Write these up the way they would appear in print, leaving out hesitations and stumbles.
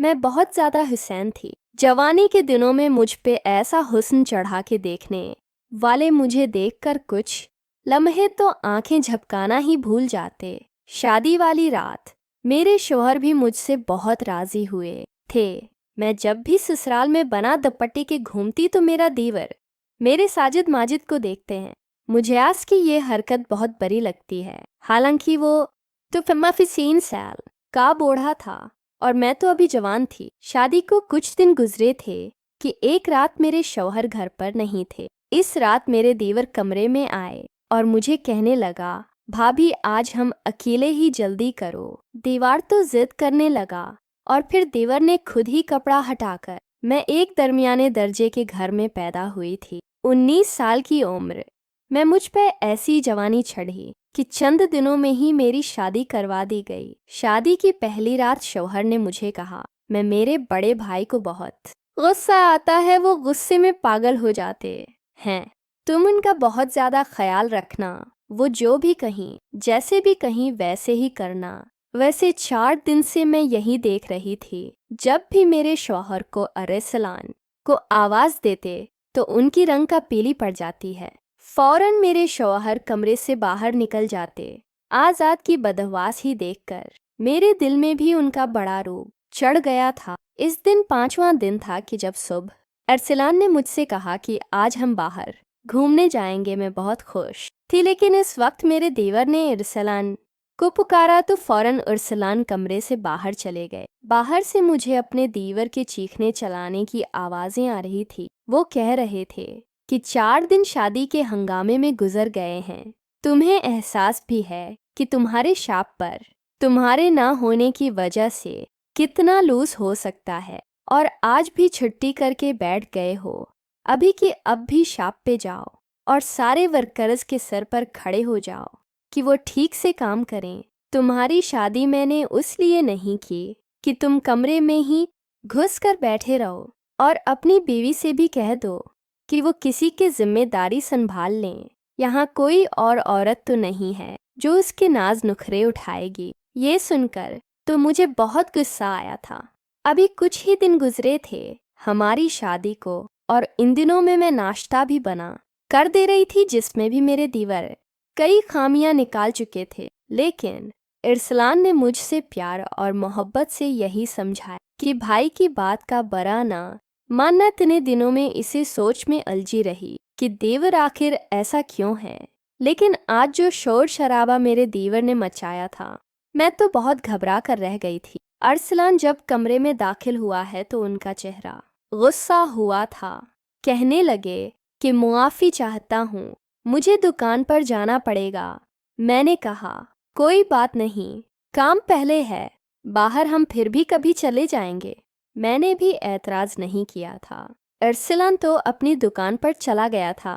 मैं बहुत ज़्यादा हुसैन थी। जवानी के दिनों में मुझ पे ऐसा हुस्न चढ़ा के देखने वाले मुझे देखकर कुछ लम्हे तो आंखें झपकाना ही भूल जाते। शादी वाली रात मेरे शौहर भी मुझसे बहुत राज़ी हुए थे। मैं जब भी ससुराल में बना दुपट्टे के घूमती तो मेरा दीवर मेरे साजिद माजिद को देखते हैं। मुझे आज की ये हरकत बहुत बुरी लगती है। हालांकि वो तो 15 साल का बूढ़ा था और मैं तो अभी जवान थी। शादी को कुछ दिन गुजरे थे कि एक रात मेरे शौहर घर पर नहीं थे। इस रात मेरे देवर कमरे में आए और मुझे कहने लगा, भाभी आज हम अकेले ही जल्दी करो। दीवार तो जिद करने लगा और फिर देवर ने खुद ही कपड़ा हटाकर। मैं एक दरमियाने दर्जे के घर में पैदा हुई थी। 19 साल की उम्र में मुझ पे ऐसी जवानी चढ़ी कि चंद दिनों में ही मेरी शादी करवा दी गई। शादी की पहली रात शौहर ने मुझे कहा, मैं मेरे बड़े भाई को बहुत गुस्सा आता है, वो गुस्से में पागल हो जाते हैं। तुम उनका बहुत ज़्यादा ख्याल रखना। वो जो भी कहीं जैसे भी कहीं वैसे ही करना। वैसे 4 दिन से मैं यही देख रही थी, जब भी मेरे शौहर को अरेसलान को आवाज़ देते तो उनकी रंग का पीली पड़ जाती है। फौरन मेरे शौहर कमरे से बाहर निकल जाते। आज़ाद की बदहवास ही देखकर मेरे दिल में भी उनका बड़ा रूप चढ़ गया था। इस दिन 5वां दिन था कि जब सुबह अरसलान ने मुझसे कहा कि आज हम बाहर घूमने जाएंगे। मैं बहुत खुश थी, लेकिन इस वक्त मेरे देवर ने अरसलान को पुकारा तो फौरन अरसलान कमरे से बाहर चले गए। बाहर से मुझे अपने देवर के चीखने चलाने की आवाज़ें आ रही थी। वो कह रहे थे कि 4 दिन शादी के हंगामे में गुजर गए हैं। तुम्हें एहसास भी है कि तुम्हारे शाप पर तुम्हारे ना होने की वजह से कितना लूज हो सकता है, और आज भी छुट्टी करके बैठ गए हो। अभी की अब भी शाप पे जाओ और सारे वर्कर्स के सर पर खड़े हो जाओ कि वो ठीक से काम करें। तुम्हारी शादी मैंने उस लिए नहीं की कि तुम कमरे में ही घुस कर बैठे रहो, और अपनी बीवी से भी कह दो कि वो किसी की जिम्मेदारी संभाल लें। यहाँ कोई और औरत तो नहीं है जो उसके नाज नुखरे उठाएगी। ये सुनकर तो मुझे बहुत गुस्सा आया था। अभी कुछ ही दिन गुजरे थे हमारी शादी को, और इन दिनों में मैं नाश्ता भी बना कर दे रही थी, जिसमें भी मेरे दीवर कई खामियां निकाल चुके थे। लेकिन इरसलान ने मुझसे प्यार और मोहब्बत से यही समझाया कि भाई की बात का बरा ना मानना। इतने दिनों में इसे सोच में उलझी रही कि देवर आखिर ऐसा क्यों है। लेकिन आज जो शोर शराबा मेरे देवर ने मचाया था, मैं तो बहुत घबरा कर रह गई थी। अरसलान जब कमरे में दाखिल हुआ है तो उनका चेहरा गुस्सा हुआ था। कहने लगे कि मुआफ़ी चाहता हूँ, मुझे दुकान पर जाना पड़ेगा। मैंने कहा, कोई बात नहीं, काम पहले है, बाहर हम फिर भी कभी चले जाएंगे। मैंने भी ऐतराज़ नहीं किया था। अरसलान तो अपनी दुकान पर चला गया था।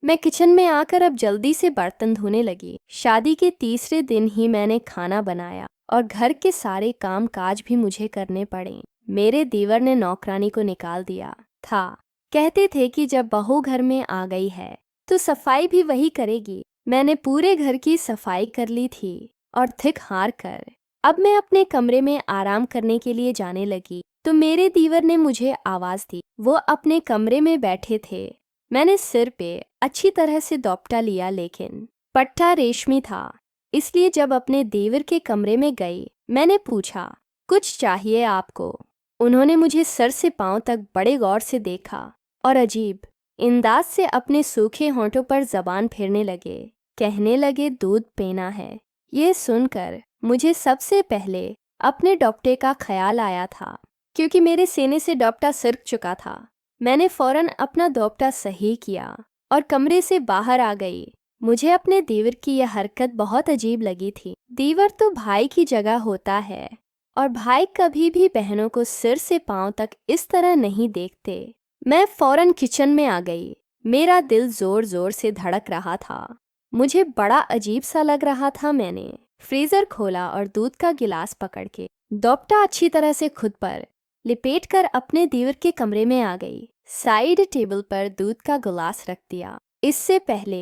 मैं किचन में आकर अब जल्दी से बर्तन धोने लगी। शादी के तीसरे दिन ही मैंने खाना बनाया और घर के सारे काम काज भी मुझे करने पड़े। मेरे देवर ने नौकरानी को निकाल दिया था। कहते थे कि जब बहू घर में आ गई है तो सफाई भी वही करेगी। मैंने पूरे घर की सफाई कर ली थी और थिक हार कर अब मैं अपने कमरे में आराम करने के लिए जाने लगी तो मेरे दीवर ने मुझे आवाज़ दी। वो अपने कमरे में बैठे थे। मैंने सिर पे अच्छी तरह से दोपटा लिया, लेकिन पट्टा रेशमी था, इसलिए जब अपने देवर के कमरे में गई मैंने पूछा, कुछ चाहिए आपको? उन्होंने मुझे सर से पांव तक बड़े गौर से देखा और अजीब अंदाज से अपने सूखे होंठों पर जबान फेरने लगे। कहने लगे, दूध पीना है। ये सुनकर मुझे सबसे पहले अपने दोपटे का ख्याल आया था, क्योंकि मेरे सीने से दोपटा सिरक चुका था। मैंने फौरन अपना दोपटा सही किया और कमरे से बाहर आ गई। मुझे अपने देवर की यह हरकत बहुत अजीब लगी थी। देवर तो भाई की जगह होता है और भाई कभी भी बहनों को सिर से पांव तक इस तरह नहीं देखते। मैं फौरन किचन में आ गई। मेरा दिल जोर जोर से धड़क रहा था। मुझे बड़ा अजीब सा लग रहा था। मैंने फ्रीजर खोला और दूध का गिलास पकड़ के दोपटा अच्छी तरह से खुद पर लिपेट कर अपने देवर के कमरे में आ गई। साइड टेबल पर दूध का गिलास रख दिया। इससे पहले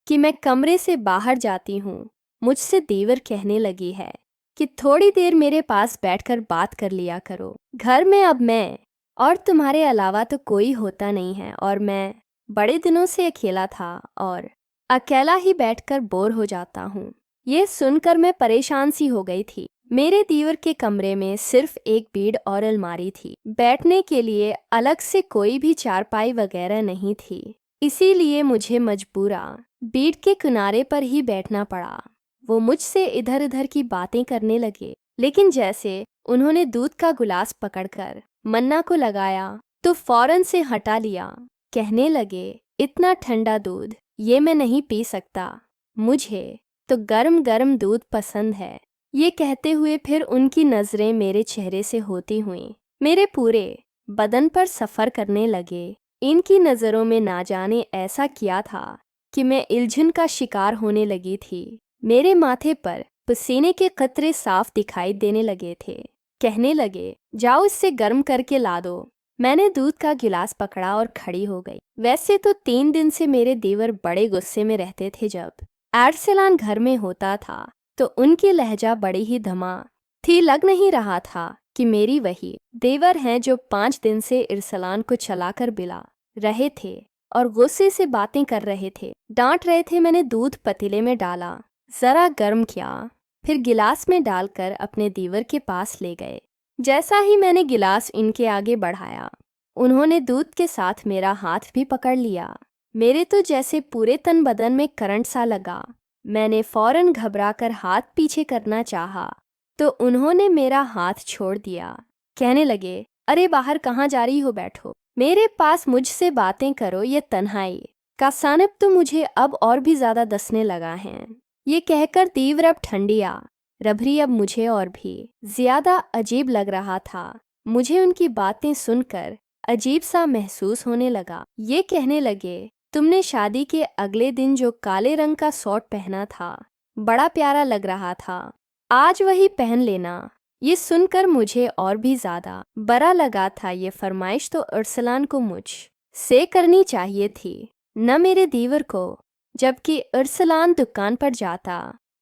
कि मैं कमरे से बाहर जाती हूँ, मुझसे देवर कहने लगी है कि थोड़ी देर मेरे पास बैठकर बात कर लिया करो। घर में अब मैं और तुम्हारे अलावा तो कोई होता नहीं है और मैं बड़े दिनों से अकेला था और अकेला ही बैठकर बोर हो जाता हूँ। ये सुनकर मैं परेशान सी हो गई थी। मेरे दीवर के कमरे में सिर्फ एक बेड और अलमारी थी। बैठने के लिए अलग से कोई भी चारपाई वगैरह नहीं थी, इसीलिए मुझे मजबूरा बेड के किनारे पर ही बैठना पड़ा। वो मुझसे इधर उधर की बातें करने लगे, लेकिन जैसे उन्होंने दूध का गिलास पकड़कर मन्ना को लगाया तो फौरन से हटा लिया। कहने लगे, इतना ठंडा दूध ये मैं नहीं पी सकता, मुझे तो गर्म गर्म दूध पसंद है। ये कहते हुए फिर उनकी नज़रें मेरे चेहरे से होती हुई मेरे पूरे बदन पर सफ़र करने लगे। इनकी नज़रों में ना जाने ऐसा किया था कि मैं इल्झन का शिकार होने लगी थी। मेरे माथे पर पसीने के कतरे साफ दिखाई देने लगे थे। कहने लगे, जाओ इससे गर्म करके ला दो। मैंने दूध का गिलास पकड़ा और खड़ी हो गई। वैसे तो 3 दिन से मेरे देवर बड़े गुस्से में रहते थे। जब अरसलान घर में होता था तो उनकी लहजा बड़ी ही धमा थी। लग नहीं रहा था कि मेरी वही देवर हैं जो 5 दिन से अरसलान को चलाकर बिला रहे थे और गुस्से से बातें कर रहे थे, डांट रहे थे। मैंने दूध पतीले में डाला, जरा गर्म किया, फिर गिलास में डालकर अपने दीवर के पास ले गए। जैसा ही मैंने गिलास इनके आगे बढ़ाया, उन्होंने दूध के साथ मेरा हाथ भी पकड़ लिया। मेरे तो जैसे पूरे तन बदन में करंट सा लगा। मैंने फौरन घबराकर हाथ पीछे करना चाहा तो उन्होंने मेरा हाथ छोड़ दिया। कहने लगे, अरे बाहर कहाँ जा रही हो, बैठो मेरे पास, मुझसे बातें करो। ये तन्हाई का सानब तो मुझे अब और भी ज्यादा दसने लगा है। ये कहकर तीव्र अब ठंडिया रभरी अब मुझे और भी ज्यादा अजीब लग रहा था। मुझे उनकी बातें सुनकर अजीब सा महसूस होने लगा। ये कहने लगे, तुमने शादी के अगले दिन जो काले रंग का सूट पहना था बड़ा प्यारा लग रहा था, आज वही पहन लेना। ये सुनकर मुझे और भी ज्यादा बुरा लगा था। ये फरमाइश तो अरसलान को मुझ से करनी चाहिए थी, न मेरे दीवर को। जबकि अरसलान दुकान पर जाता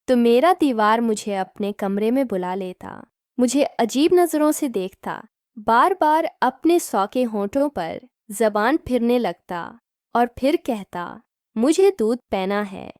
तो मेरा दीवार मुझे अपने कमरे में बुला लेता, मुझे अजीब नज़रों से देखता, बार बार अपने सौके होंठों पर जबान फिरने लगता और फिर कहता, मुझे दूध पीना है।